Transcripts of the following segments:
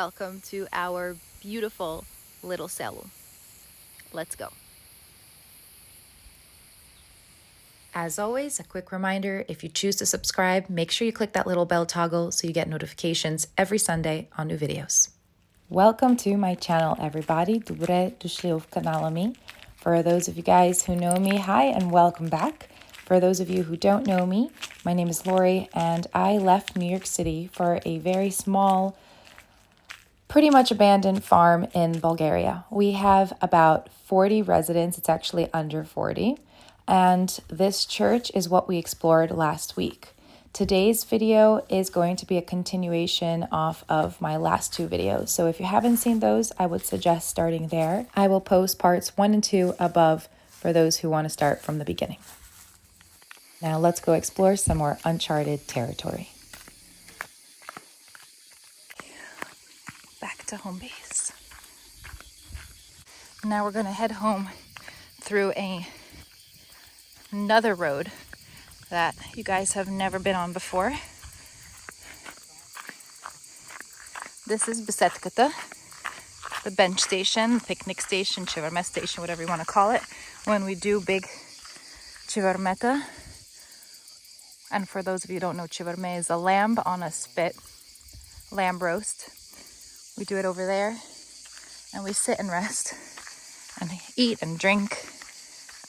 welcome to our beautiful little Село. Let's go. As always, a quick reminder, if you choose to subscribe, make sure you click that little bell toggle so you get notifications every Sunday on new videos. Welcome to my channel, everybody. Добре дошли в канала ми. For those of you guys who know me, hi and welcome back. For those of you who don't know me, my name is Laurie and I left New York City for a very small, pretty much abandoned farm in Bulgaria. We have about 40 residents. It's actually under 40. And this church is what we explored last week. Today's video is going to be a continuation off of my last two videos. So if you haven't seen those, I would suggest starting there. I will post parts 1 and 2 above for those who want to start from the beginning. Now let's go explore some more uncharted territory. Back to home base. Now we're going to head home through another road that you guys have never been on before. This is Besetkata, the bench station, picnic station, chivarme station, whatever you want to call it, when we do big chivarmeta. And for those of you who don't know, chivarme is a lamb on a spit, lamb roast. We do it over there, and we sit and rest, and eat and drink,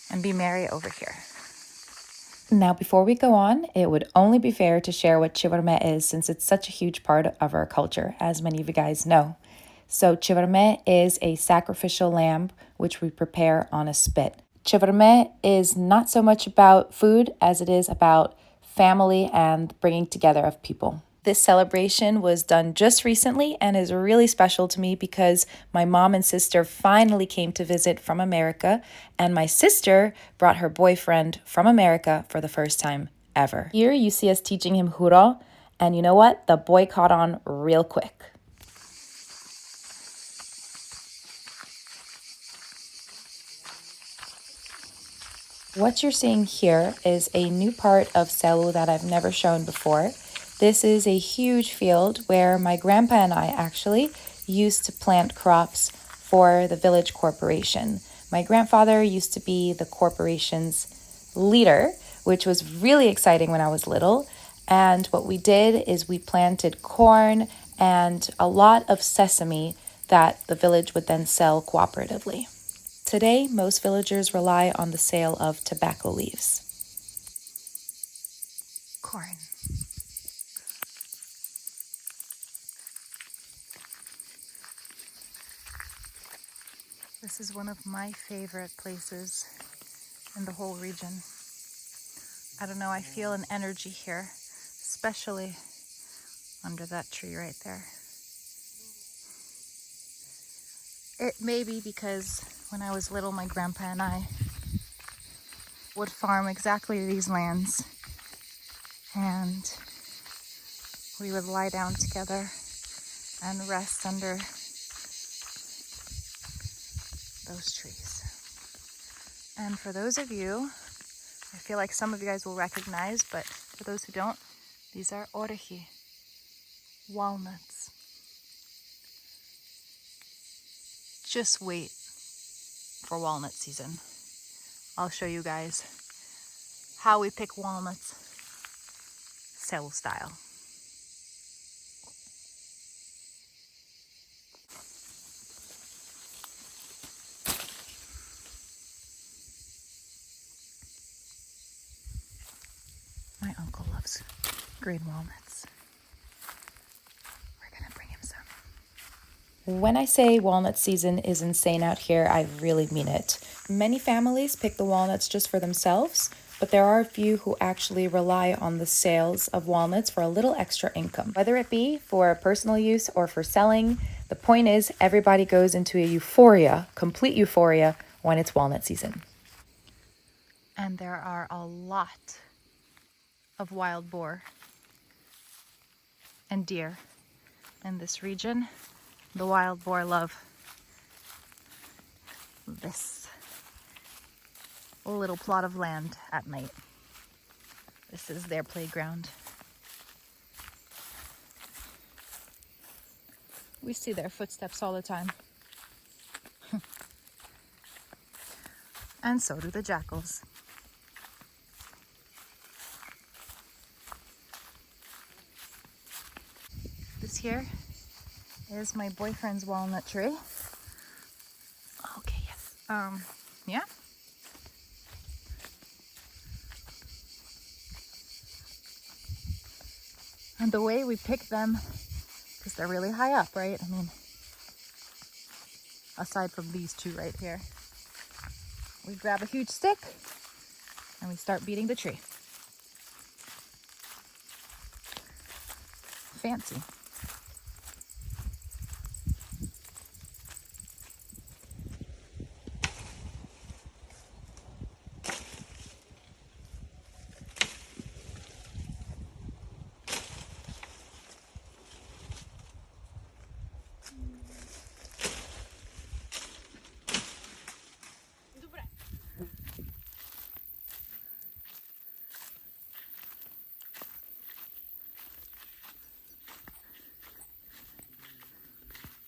and be merry over here. Now, before we go on, it would only be fair to share what chivarme is since it's such a huge part of our culture, as many of you guys know. So chivarme is a sacrificial lamb which we prepare on a spit. Chivarme is not so much about food as it is about family and bringing together of people. This celebration was done just recently and is really special to me because my mom and sister finally came to visit from America, and my sister brought her boyfriend from America for the first time ever. Here you see us teaching him huro, and you know what? The boy caught on real quick. What you're seeing here is a new part of Село that I've never shown before. This is a huge field where my grandpa and I actually used to plant crops for the village corporation. My grandfather used to be the corporation's leader, which was really exciting when I was little. And what we did is we planted corn and a lot of sesame that the village would then sell cooperatively. Today, most villagers rely on the sale of tobacco leaves. Corn. This is one of my favorite places in the whole region. I don't know, I feel an energy here, especially under that tree right there. It may be because when I was little, my grandpa and I would farm exactly these lands, and we would lie down together and rest under those trees. And for those of you, I feel like some of you guys will recognize, but for those who don't, these are orehi, walnuts. Just wait for walnut season. I'll show you guys how we pick walnuts Село style. My uncle loves green walnuts. We're gonna bring him some. When I say walnut season is insane out here, I really mean it. Many families pick the walnuts just for themselves, but there are a few who actually rely on the sales of walnuts for a little extra income. Whether it be for personal use or for selling, the point is everybody goes into a euphoria, complete euphoria, when it's walnut season. And there are a lot of wild boar and deer in this region. The wild boar love this little plot of land at night. This is their playground. We see their footsteps all the time. And so do the jackals. This here is my boyfriend's walnut tree. Okay, yes. Yeah. And the way we pick them, because they're really high up, right? I mean, aside from these two right here, we grab a huge stick and we start beating the tree. Fancy.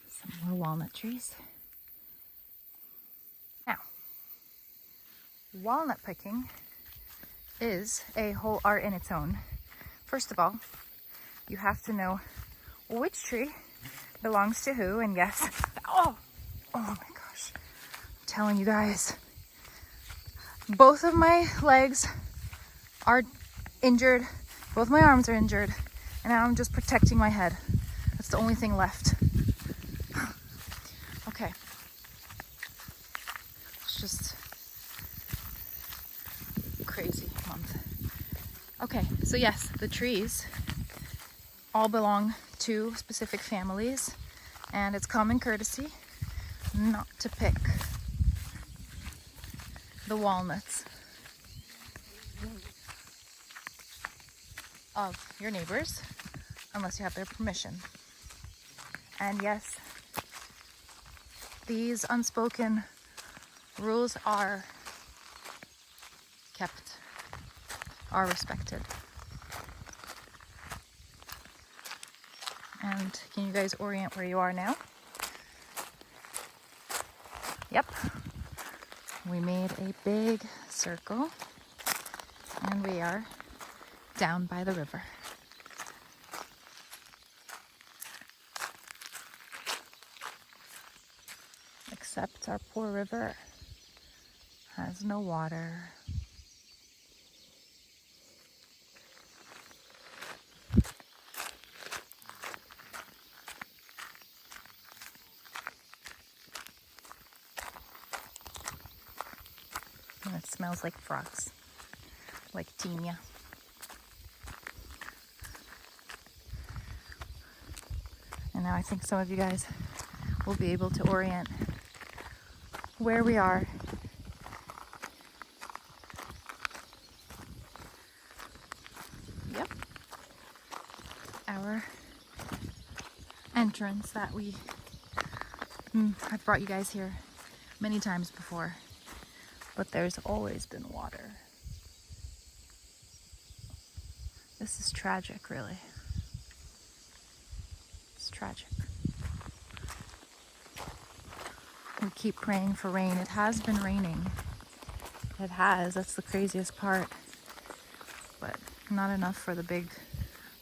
Some more walnut trees. Now, walnut picking is a whole art in its own. First of all, you have to know which tree belongs to who, and yes, oh my gosh, I'm telling you guys, both of my legs are injured, both my arms are injured, and now I'm just protecting my head. That's the only thing left. Okay. It's just crazy month. Okay, so yes, the trees all belong to specific families, and it's common courtesy not to pick the walnuts of your neighbors unless you have their permission. And yes, these unspoken rules are kept, are respected. And can you guys orient where you are now? Yep. We made a big circle and we are down by the river. Except our poor river has no water. And it smells like frogs, like tinea. And now I think some of you guys will be able to orient where we are. Yep. Our entrance that I've brought you guys here many times before, but there's always been water. This is tragic, really. It's tragic. We keep praying for rain. It has been raining. It has. That's the craziest part. But not enough for the big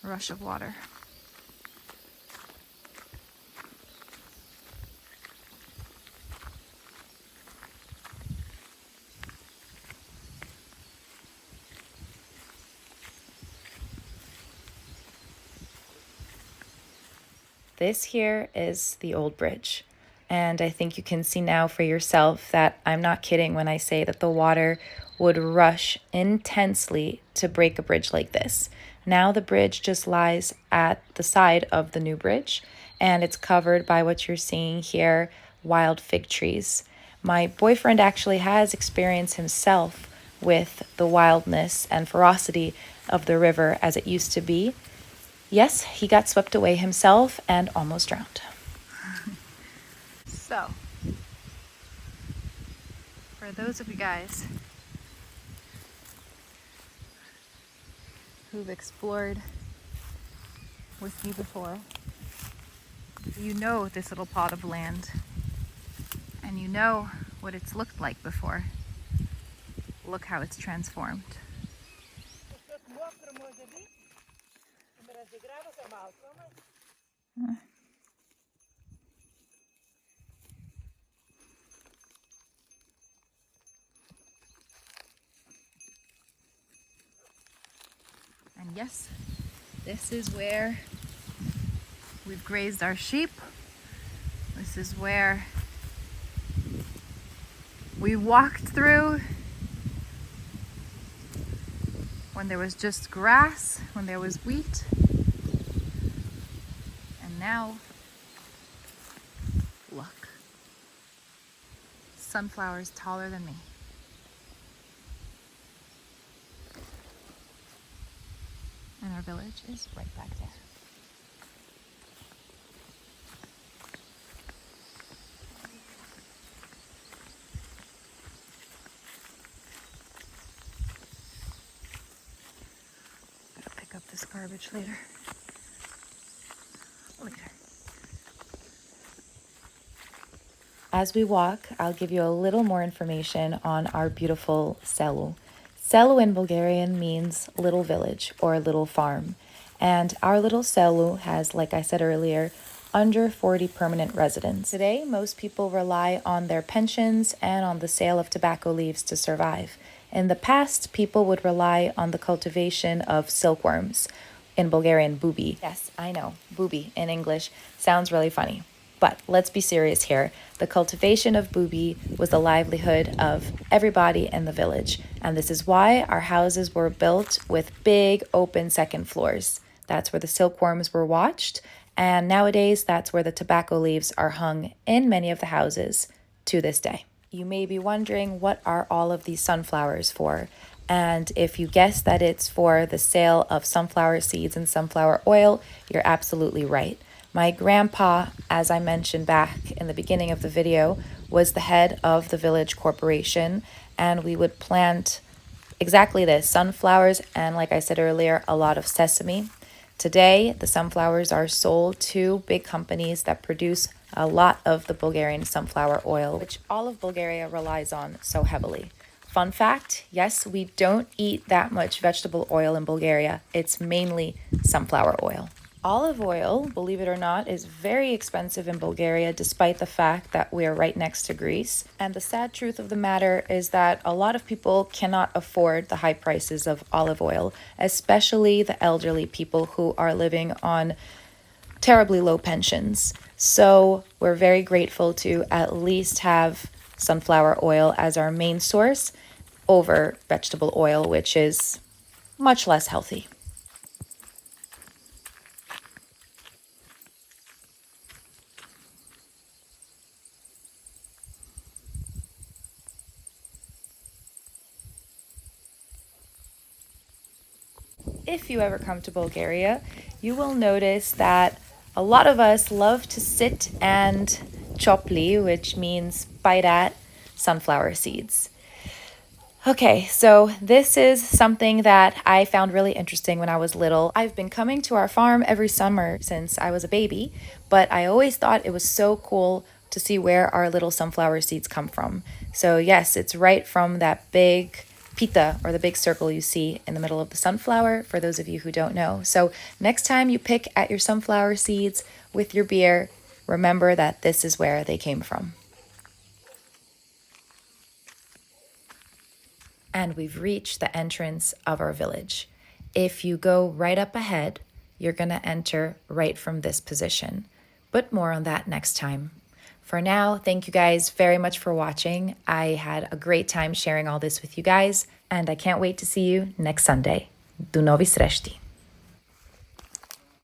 rush of water. This here is the old bridge. And I think you can see now for yourself that I'm not kidding when I say that the water would rush intensely to break a bridge like this. Now the bridge just lies at the side of the new bridge, and it's covered by what you're seeing here, wild fig trees. My boyfriend actually has experience himself with the wildness and ferocity of the river as it used to be. Yes, he got swept away himself and almost drowned. So, for those of you guys who've explored with me before, You know this little plot of land, and you know what it's looked like before. Look how it's transformed. And yes, this is where we've grazed our sheep. This is where we walked through when there was just grass, when there was wheat. And now, look, sunflowers taller than me. And our village is right back there. Gotta pick up this garbage later. As we walk, I'll give you a little more information on our beautiful Село. Село in Bulgarian means little village or little farm. And our little Село has, like I said earlier, under 40 permanent residents. Today, most people rely on their pensions and on the sale of tobacco leaves to survive. In the past, people would rely on the cultivation of silkworms. In Bulgarian, bubi. Yes, I know, bubi in English sounds really funny. But let's be serious here. The cultivation of bubi was the livelihood of everybody in the village. And this is why our houses were built with big open second floors. That's where the silkworms were watched. And nowadays, that's where the tobacco leaves are hung in many of the houses to this day. You may be wondering, what are all of these sunflowers for? And if you guess that it's for the sale of sunflower seeds and sunflower oil, you're absolutely right. My grandpa, as I mentioned back in the beginning of the video, was the head of the village corporation, and we would plant exactly this, sunflowers, and like I said earlier, a lot of sesame. Today, the sunflowers are sold to big companies that produce a lot of the Bulgarian sunflower oil, which all of Bulgaria relies on so heavily. Fun fact, yes, we don't eat that much vegetable oil in Bulgaria. It's mainly sunflower oil. Olive oil, believe it or not, is very expensive in Bulgaria, despite the fact that we are right next to Greece. And the sad truth of the matter is that a lot of people cannot afford the high prices of olive oil, especially the elderly people who are living on terribly low pensions. So we're very grateful to at least have sunflower oil as our main source over vegetable oil, which is much less healthy. If you ever come to Bulgaria, you will notice that a lot of us love to sit and chopli, which means bite at sunflower seeds. Okay, so this is something that I found really interesting when I was little. I've been coming to our farm every summer since I was a baby, but I always thought it was so cool to see where our little sunflower seeds come from. So yes, it's right from that big pita, or the big circle you see in the middle of the sunflower, for those of you who don't know. So next time you pick at your sunflower seeds with your beer, remember that this is where they came from. And we've reached the entrance of our village. If you go right up ahead, you're going to enter right from this position. But more on that next time. For now, thank you guys very much for watching. I had a great time sharing all this with you guys, and I can't wait to see you next Sunday. Do novi srešti.